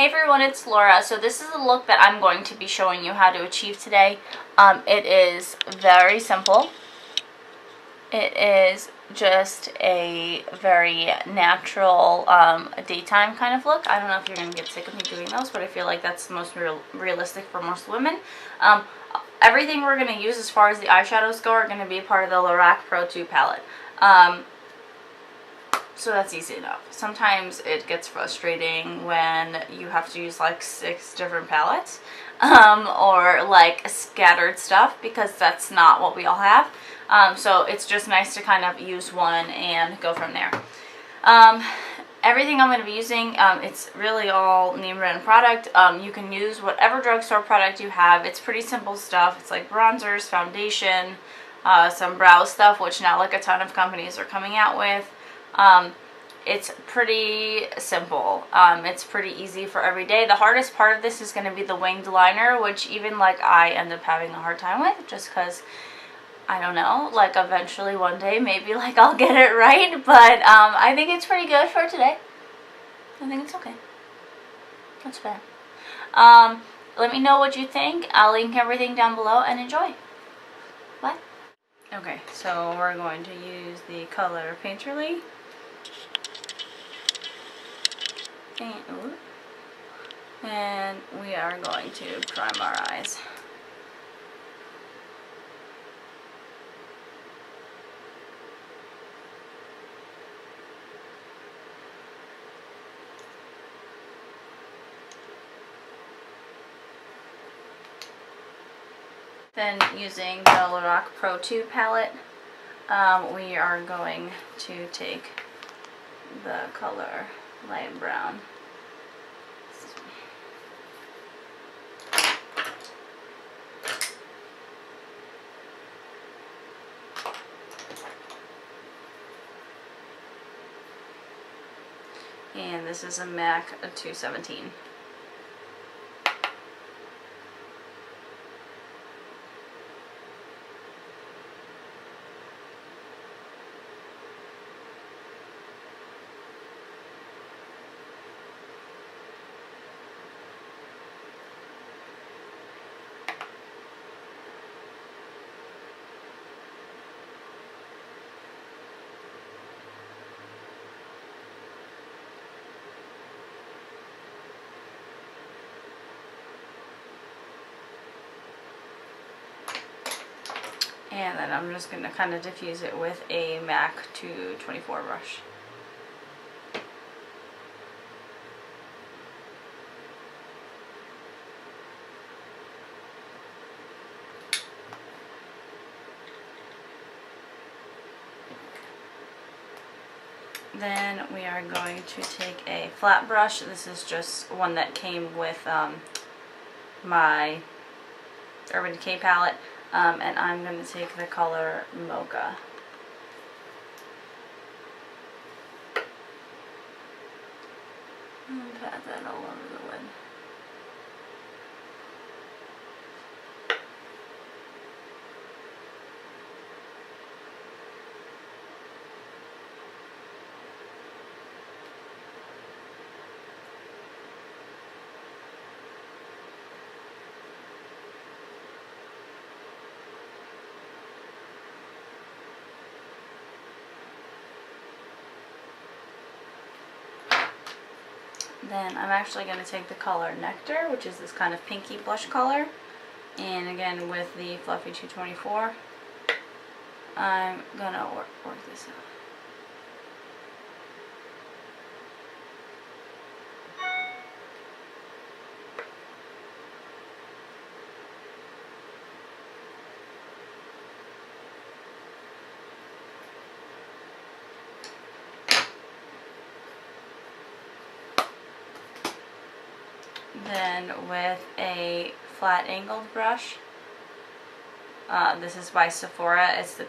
Hey everyone, it's Laura. So this is a look that I'm going to be showing you how to achieve today. It is very simple. It is just a very natural daytime kind of look. I don't know if you're going to get sick of me doing those, but I feel like that's the most realistic for most women. Everything we're going to use as far as the eyeshadows go are going to be part of the Lorac Pro 2 palette. So that's easy enough. Sometimes it gets frustrating when you have to use like 6 different palettes or like scattered stuff, because that's not what we all have. So it's just nice to kind of use one and go from there. Everything I'm going to be using, it's really all name brand product. You can use whatever drugstore product you have. It's pretty simple stuff. It's like bronzers, foundation, some brow stuff, which now like a ton of companies are coming out with. It's pretty simple. It's pretty easy for every day. The hardest part of this is going to be the winged liner, which even like I end up having a hard time with, just because I don't know, like eventually one day maybe like I'll get it right, but I think it's pretty good for today. I think it's okay. That's fair. Let me know what you think. I'll link everything down below and enjoy. Bye. Okay, so we're going to use the color Painterly. And we are going to prime our eyes. Then using the Lorac Pro 2 palette, we are going to take the color light brown. And this is a MAC 217. And then I'm just going to kind of diffuse it with a MAC 224 brush. Then we are going to take a flat brush. This is just one that came with my Urban Decay palette. And I'm going to take the color Mocha. And pat that all over the lid. Then I'm actually going to take the color Nectar, which is this kind of pinky blush color, and again with the Fluffy 224, I'm going to work this out. Then with a flat angled brush, this is by Sephora, it's the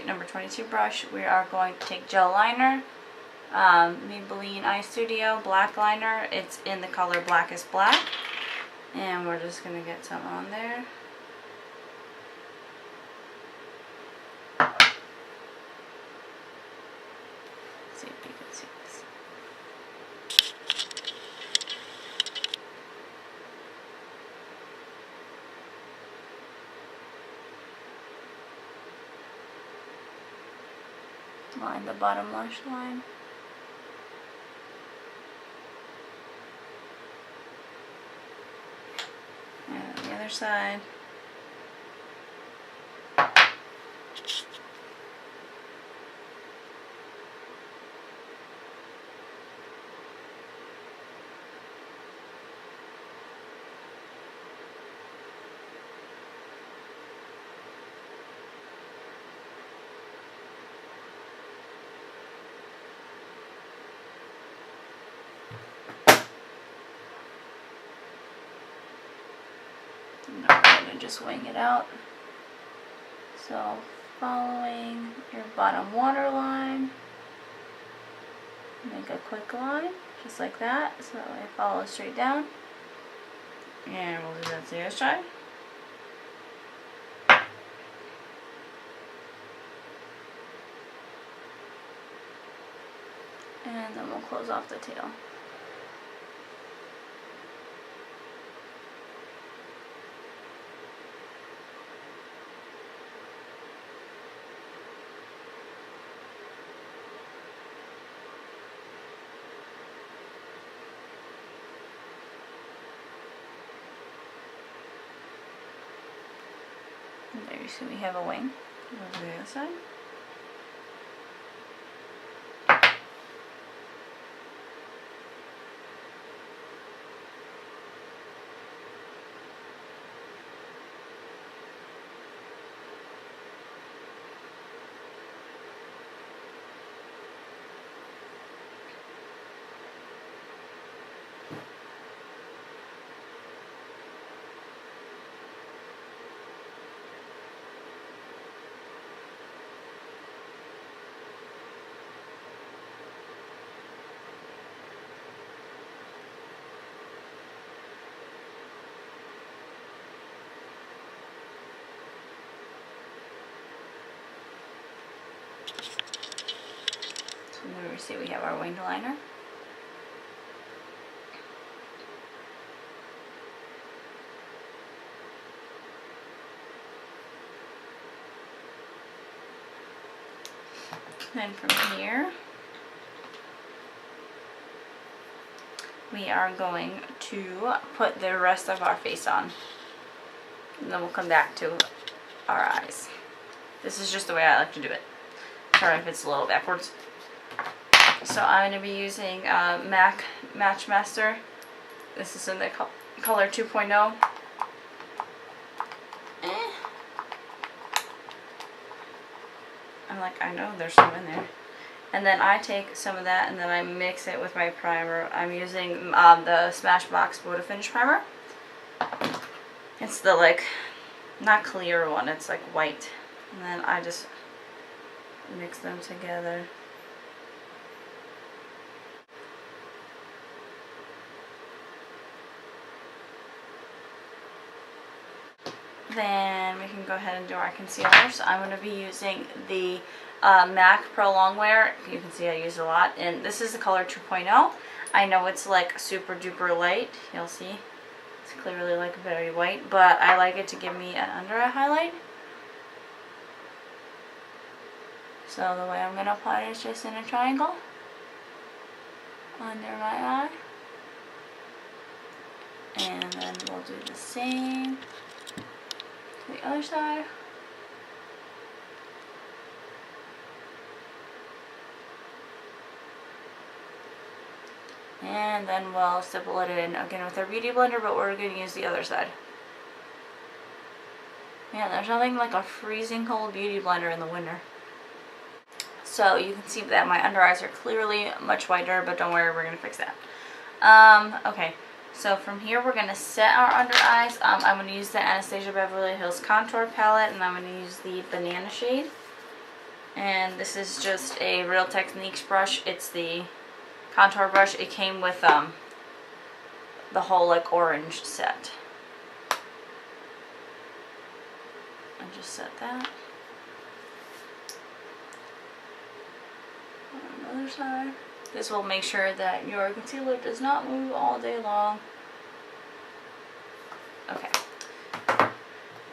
number 22 brush, we are going to take gel liner, Maybelline Eye Studio black liner, it's in the color Blackest Black, and we're just going to get some on there. See if you can see this. line the bottom lash line. And on the other side. Now we're going to just wing it out. So following your bottom waterline, make a quick line, just like that, so that way it follows straight down. And we'll do that to the other side. And then we'll close off the tail. And there you see we have a wing. Go to the other side. So there we see we have our winged liner. Then from here, we are going to put the rest of our face on. And then we'll come back to our eyes. This is just the way I like to do it. Sorry if it's a little backwards. So I'm going to be using Matchmaster. This is in the color 2.0. I'm like, I know there's some in there. And then I take some of that and then I mix it with my primer. I'm using the Smashbox Photo Finish Primer. It's the like, not clear one, it's like white. And then I just mix them together. Then we can go ahead and do our concealer. So I'm going to be using the MAC Pro Longwear. You can see I use it a lot. And this is the color 2.0. I know it's like super duper light. You'll see. It's clearly like very white. But I like it to give me an under eye highlight. So the way I'm going to apply it is just in a triangle. Under my eye. And then we'll do the same. The other side. And then we'll stipple it in again with our beauty blender, but we're going to use the other side. Yeah, there's nothing like a freezing cold beauty blender in the winter. So you can see that my under eyes are clearly much whiter, but don't worry, we're going to fix that. Okay. So from here we're going to set our under eyes. I'm going to use the Anastasia Beverly Hills Contour Palette, and I'm going to use the Banana shade. And this is just a Real Techniques brush. It's the contour brush. It came with the whole like orange set. I just set that. On the other side. This will make sure that your concealer does not move all day long. Okay.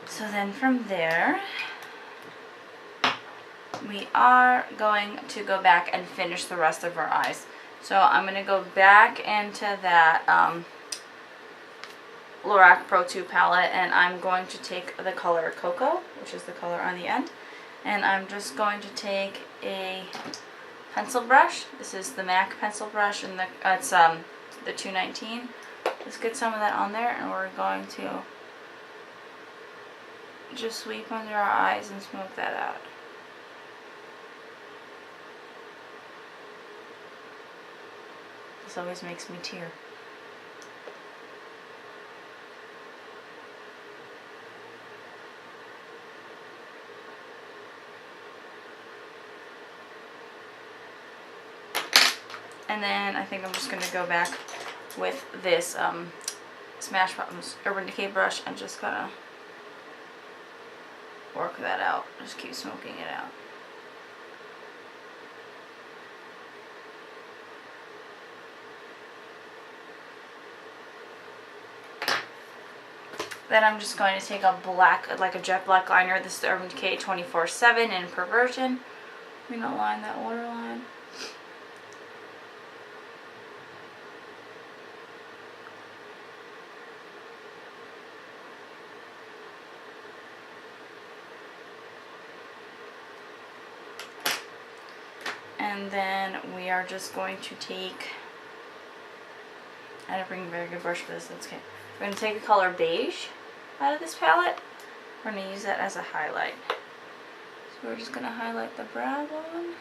So then from there, we are going to go back and finish the rest of our eyes. So I'm going to go back into that Lorac Pro 2 palette, and I'm going to take the color Cocoa, which is the color on the end, and I'm just going to take a pencil brush. This is the MAC pencil brush, and it's the 219. Let's get some of that on there, and we're going to just sweep under our eyes and smoke that out. This always makes me tear. And then I think I'm just going to go back with this Smashbox Urban Decay brush and just kind of work that out. Just keep smoking it out. Then I'm just going to take a black, like a jet black liner. This is the Urban Decay 24/7 in Perversion. I'm going to line that waterline. And then we are just going to take, I didn't bring a very good brush for this, that's okay. We're going to take the color Beige out of this palette. We're going to use that as a highlight. So we're just going to highlight the brow bone.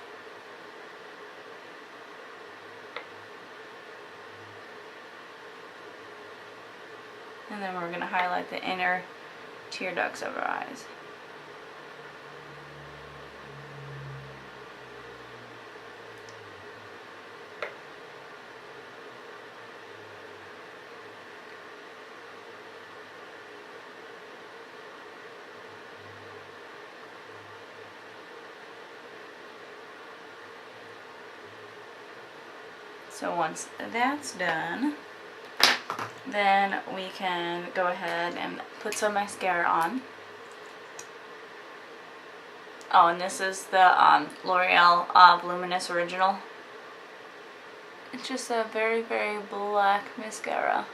And then we're going to highlight the inner tear ducts of our eyes. So once that's done, then we can go ahead and put some mascara on. Oh, and this is the L'Oreal Voluminous Original. It's just a very, very black mascara.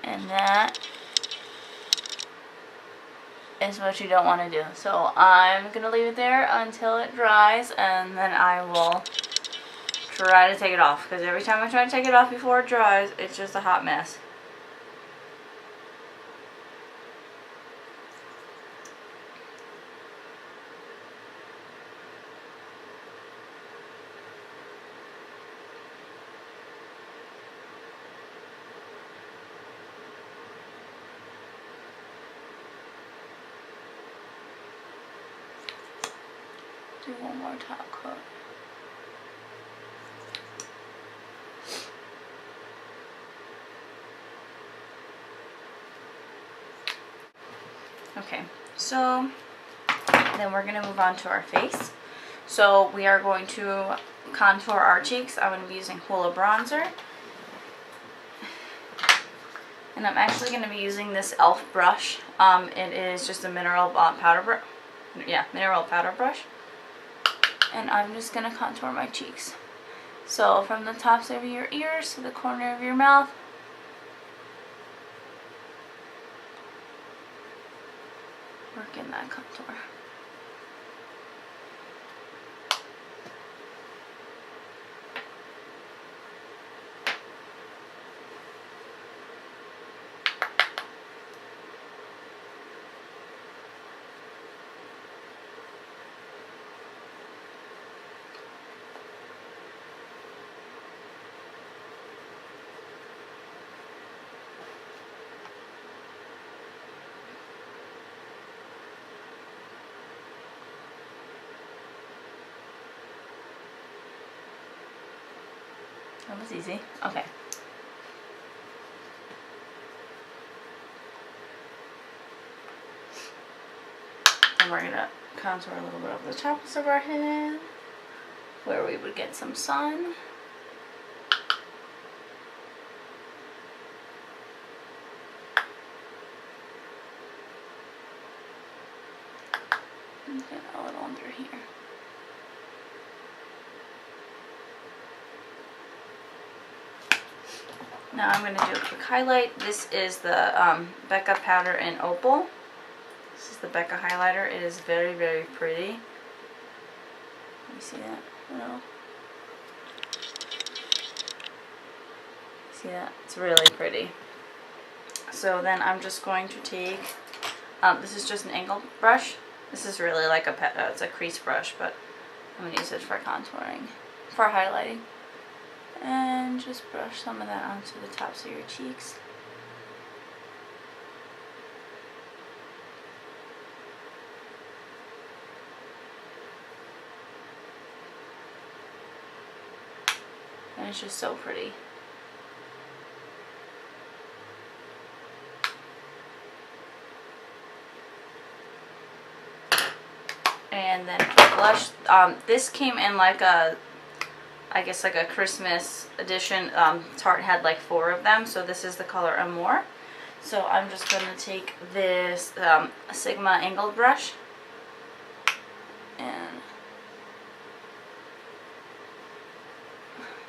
And that is what you don't want to do. So I'm going to leave it there until it dries, and then I will try to take it off. Because every time I try to take it off before it dries, it's just a hot mess. Do one more top coat. Okay, so then we're going to move on to our face. So we are going to contour our cheeks. I'm going to be using Hoola bronzer. And I'm actually going to be using this e.l.f. brush. It is just a mineral powder brush. Yeah, mineral powder brush. And I'm just going to contour my cheeks. So from the tops of your ears to the corner of your mouth. Work in that contour. That was easy. Okay. And we're gonna contour a little bit over the top of our head, where we would get some sun. And get a little under here. Now I'm going to do a quick highlight. This is the Becca powder in Opal. This is the Becca highlighter. It is very, very pretty. Let me see that. No. See that? It's really pretty. So then I'm just going to take, this is just an angled brush. This is really like it's a crease brush, but I'm going to use it for contouring, for highlighting. And just brush some of that onto the tops of your cheeks. And it's just so pretty. And then for blush, this came in like a, I guess like a Christmas edition. Tarte had like 4 of them, so this is the color Amour. So I'm just going to take this Sigma angled brush and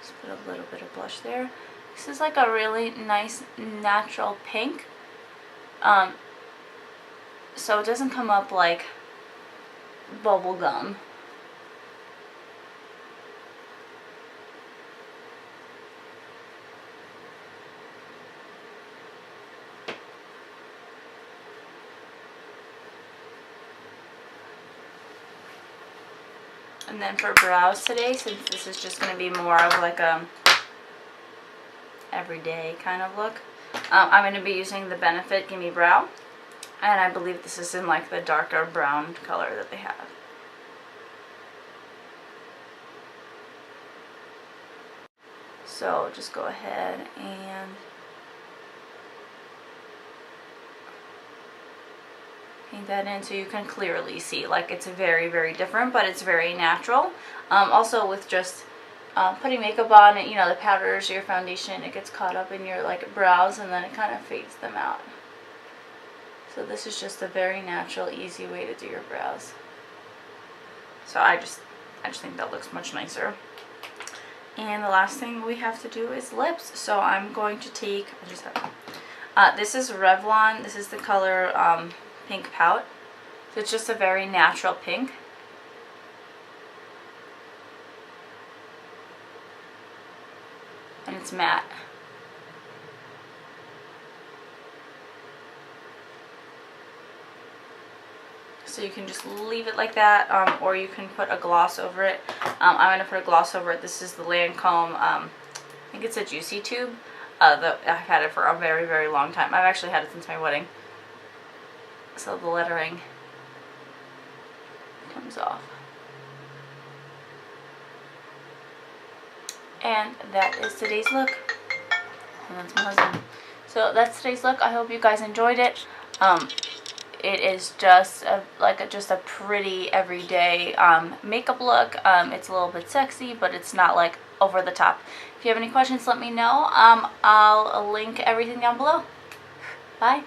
just put a little bit of blush there. This is like a really nice natural pink, so it doesn't come up like bubble gum. And then for brows today, since this is just going to be more of like a everyday kind of look, I'm going to be using the Benefit Gimme Brow. And I believe this is in like the darker brown color that they have. So just go ahead and paint that in so you can clearly see. Like, it's very, very different, but it's very natural. Also with just putting makeup on, it, you know, the powders, your foundation, it gets caught up in your like brows and then it kind of fades them out. So this is just a very natural, easy way to do your brows. So I just think that looks much nicer. And the last thing we have to do is lips. So I'm going to take, this is Revlon. This is the color Pink Pout. So it's just a very natural pink. And it's matte. So you can just leave it like that, or you can put a gloss over it. I'm going to put a gloss over it. This is the Lancome, I think it's a Juicy Tube. I've had it for a very, very long time. I've actually had it since my wedding. So the lettering comes off. And that is today's look. And that's my husband. So that's today's look. I hope you guys enjoyed it. It is just a pretty everyday makeup look. It's a little bit sexy, but it's not like over the top. If you have any questions, let me know. I'll link everything down below. Bye.